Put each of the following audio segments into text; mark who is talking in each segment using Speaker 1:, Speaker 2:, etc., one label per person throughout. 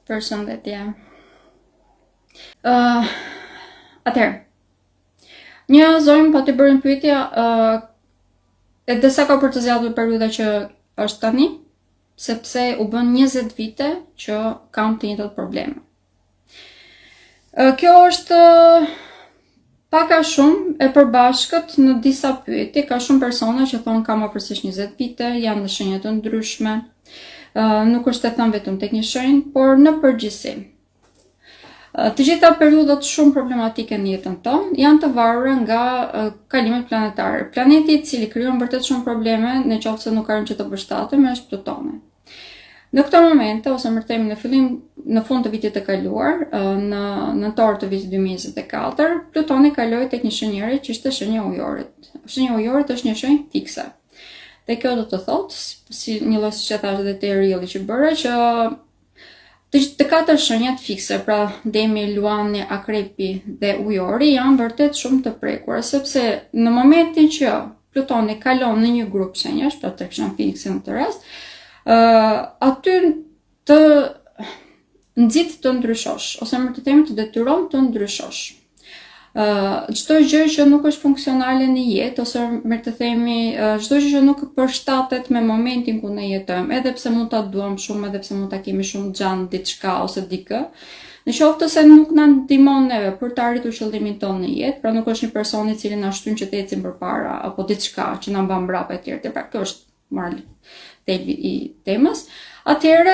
Speaker 1: Përshëndetje. Atëherë, një zonjë po të bërë një pyetje, e dhe sa ka për të zgjatur periudha që është tani, sepse u bën 20 vite që kam të njëjtat probleme. Kjo është pak a shumë e përbashkët në disa pyetje, ka shumë persona që thonë kam afërsisht 20 vite, janë në shenja të ndryshme. Nuk është e thënë vetëm tek një shenjë, por në përgjithësi. Të gjitha periudhat shumë problematike në jetën tonë janë të varura nga kalimet planetare. Planeti i cili krijon vërtet shumë probleme, në qoftë se nuk arrin që të përshtatemi, është Plutoni. Në këtë momente, ose më themi në fund të vitit të kaluar, në nëntor të vitit 2024, Plutoni kaloi tek një shenjë që ishte shenja e Ujorit. Shenja e Ujorit është një shenjë fikse. Dhe kjo do të thotë, si një lloj siç e thash edhe te Rielli që bëra, që të katër shenjat fikse, pra Demi, Luani, Akrepi dhe Ujori, janë vërtet shumë të prekura, sepse në momentin që Plutoni kalon në një grup shenjash, pra tek shenja fikse në të rast, aty të nxit të ndryshosh, ose më të themi të detyron të ndryshosh. Çdo gjë që nuk është funksionale në jetë, ose më të themi çdo gjë që nuk përshtatet me momentin ku ne jetojmë, edhe pse mund ta duam shumë, edhe pse mund ta kemi shumë xhan diçka ose dikë, në qoftë se nuk na ndihmon neve për të arritur qëllimin tonë në jetë, pra nuk është një person i cili na shtyn që të ecim përpara apo diçka që na mban mbrapa etj. Pra kjo është moral thelbi i temës. Atëherë,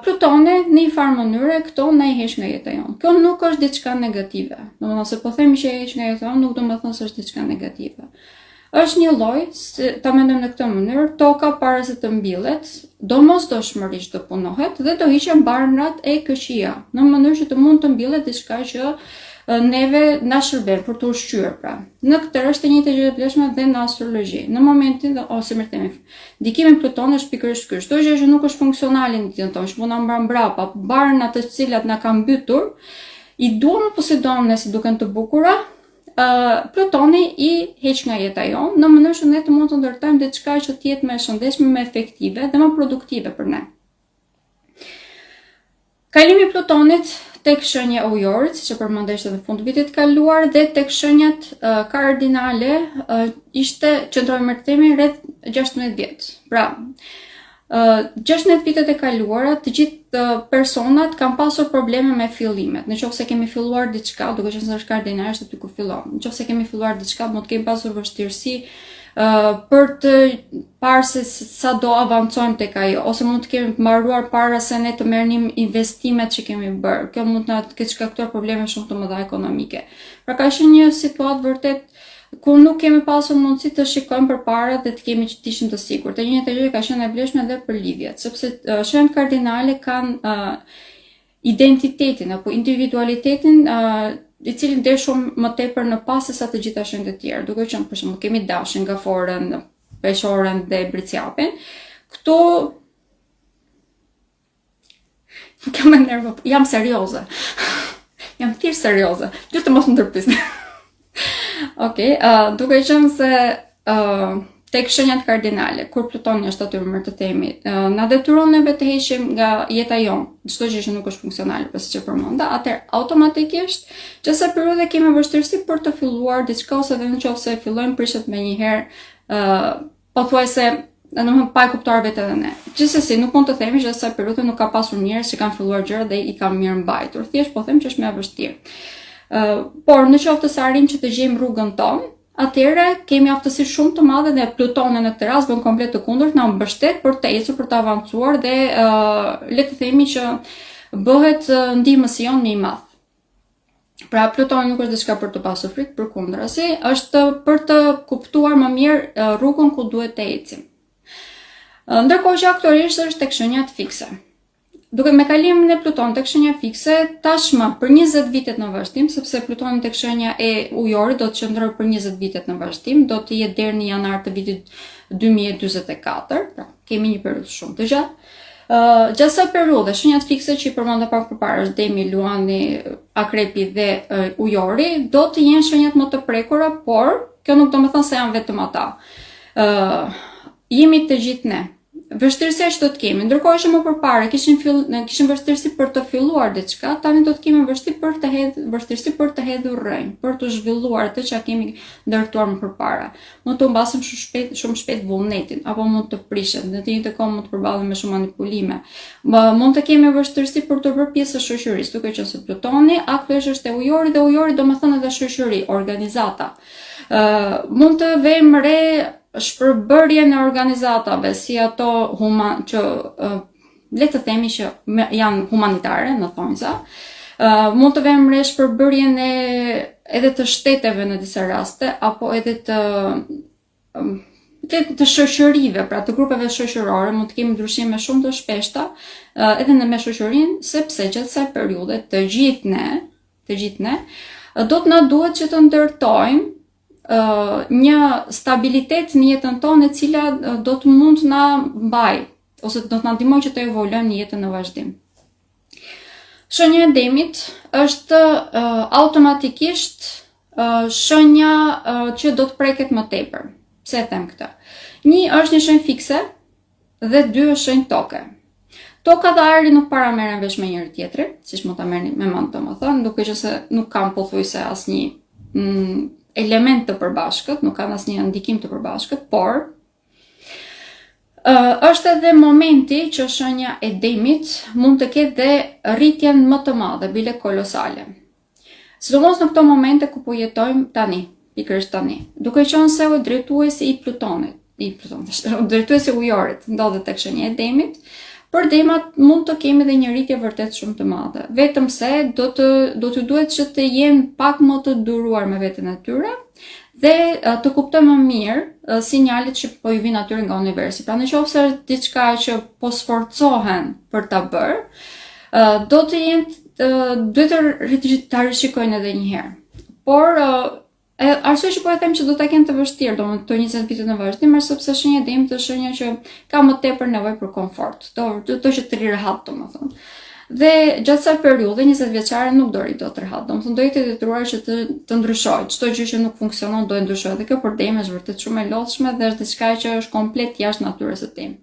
Speaker 1: Plutoni në një farë mënyre këto na i heq nga jeta jonë. Kjo nuk është diçka negative. Domethënë se po themi që e heq nga jeta jonë, nuk do të thonë se është diçka negative. Është një lloj, ta mendojmë në këtë mënyrë, toka para se të mbillet, domosdoshmërisht të punohet dhe do hiqen barnat e këqija, në mënyrë që të mund të mbillet diçka që neve na shërben për të ushqyer pra. Në këtë rast e njëjtë gjë e vlefshme dhe në astrologji. Në momentin ose më themi, ndikimi i Plutonit është pikërisht ky. Çdo gjë që nuk është funksionale në jetën tonë, që mund na mban mbrapa, barna të cilat na kanë mbytur, i duam apo si duam ne si duken të bukura, Plutoni i heq nga jeta jonë në mënyrë që ne të mund të ndërtojmë diçka që të jetë më e shëndetshme, më efektive dhe më produktive për ne. Kalimi i Plutonit tek shenja e Ujorit, siç e përmendesh edhe në fund të vitit kaluar, dhe tek shenjat kardinale ishte qëndroi më të themi rreth 16 vjet. Pra, 16 vitet e kaluara, të gjithë personat kanë pasur probleme me fillimet. Nëse kemi filluar diçka, duke qenë se është kardinale, është aty ku fillon. Nëse kemi filluar diçka, mund të kemi pasur vështirësi për të parë se sa do avancojmë tek ajo, ose mund të kemi mbaruar para se ne të merrnim investimet që kemi bërë. Kjo mund të na ketë shkaktuar probleme shumë të mëdha ekonomike. Pra ka qenë një situatë vërtet ku nuk kemi pasur mundësi të shikojmë përpara dhe të kemi që të ishim të sigurt. E njëjta gjë ka qenë e vlefshme edhe për lidhjet, sepse shenjat kardinale kanë identitetin apo individualitetin i cili nder shumë më tepër në pas se sa të gjitha shenjat e tjera. Duke qenë për shembull kemi dashin, gaforen, peshoren dhe bricjapin. Këtu kam nervo, jam serioze. Jam thjesht serioze. Ju të mos më ndërpisni. Okej, duke qenë se tek shenjat kardinale, kur Plutoni është aty më të themi, na detyron neve të heqim nga jeta jonë çdo gjë që nuk është funksionale, siç e përmenda, atëherë automatikisht çësa periudhë kemi vështirësi për të filluar diçka, ose edhe nëse fillojmë prishet menjëherë, pothuajse domethënë pa e kuptuar vetë edhe ne. Gjithsesi, nuk mund të themi që sa periudhë nuk ka pasur njerëz që kanë filluar gjëra dhe i kanë mirë mbajtur. Thjesht po them që është më e vështirë. Por në qoftë se arrim që të gjejmë rrugën tonë, atëherë kemi aftësi shumë të madhe dhe Plutoni në këtë rast bën komplet të kundërt, na mbështet për të ecur, për të avancuar dhe le të themi që bëhet ndihmësi jonë më i madh. Pra Plutoni nuk është diçka për të pasur frikë, përkundrazi, është për të kuptuar më mirë rrugën ku duhet të ecim. Ndërkohë që aktualisht është tek shenjat fikse. Duke me kalimin e Plutonit tek shenja fikse, tashmë për 20 vitet në vazhdim, sepse Plutoni tek shenja e Ujorit do të qëndrojë për 20 vitet në vazhdim, do të jetë deri në janar të vitit 2044, pra kemi një periudhë shumë të gjatë. Gjatë kësaj periudhe, shenjat fikse që i përmenda pak përpara, është Demi, Luani, Akrepi dhe Ujori, do të jenë shenjat më të prekura, por kjo nuk do të thonë se janë vetëm ata. Jemi të gjithë ne. vështirësia që do të kemi, ndërkohë që më përpara kishim vështirësi për të filluar diçka, tani do të kemi vështirësi për të hedhur rrënjë, për të zhvilluar atë që kemi ndërtuar më përpara. Mund të mbasim shumë shpejt vullnetin, apo mund të prishet, në të njëjtën kohë mund të përballemi me shumë manipulime. Mund të kemi vështirësi për të bërë pjesë e shoqërisë, duke qenë se Plutoni aktualisht është e ujori dhe ujori domethënë edhe shoqëri, organizata. Mund të vëmë re shpërbërje në organizatave, si ato që le të themi që janë humanitare, në thonjza. Mund të vëmë re shpërbërjen edhe të shteteve në disa raste, apo edhe të shoqërive, pra të grupeve shoqërore, mund të kemi ndryshime shumë të shpeshta edhe në me shoqërinë, sepse gjatë kësaj periudhe të gjithë ne do të na duhet që të ndërtojmë një stabilitet në jetën tonë e cila do të mund na mbaj ose do të na ndihmojë që të evoluojmë në jetën në vazhdim. Shenja e demit është automatikisht shenja që do të preket më tepër. Pse e them këtë? 1 është një shenjë fikse dhe 2 është shenjë toke. Toka dhe ajri nuk paramerren vesh me njëri tjetrin, siç mund ta merrni me mend domethënë, duke qenë se nuk kanë pothuajse asnjë element të përbashkët, nuk kanë asnjë ndikim të përbashkët, por është edhe momenti që shenja e demit mund të ketë dhe rritjen më të madhe, bile kolosale. Sidomos në këto momente ku po jetojmë tani, pikërisht tani, duke qenë se drejtuesi i Plutonit, drejtuesi i ujorit ndodhet tek shenja e demit. Për demat mund të kemi dhe një rritje vërtet shumë të madhe, vetëm se do t'ju duhet që të jenë pak më të duruar me veten e tyre dhe të kuptojnë më mirë sinjalet që po i vinë atyre nga universi. Pra nëse është diçka që po sforcohen për ta bërë, duhet ta rishikojnë edhe një herë. Por arsye që po e them që do ta kenë të vështirë, domethënë këto 20 vite në vazhdim, është sepse shenja e demit është shenja që ka më tepër nevojë për komfort, do që të ri rehat domethënë. Dhe gjatë kësaj periudhe 20 vjeçare nuk do ri dot rehat, domethënë do jetë detyruar që të ndryshojë. Çdo gjë që nuk funksionon do e ndryshojë. Dhe kjo për dem është vërtet shumë e lodhshme dhe është diçka që është komplet jashtë natyrës së tim.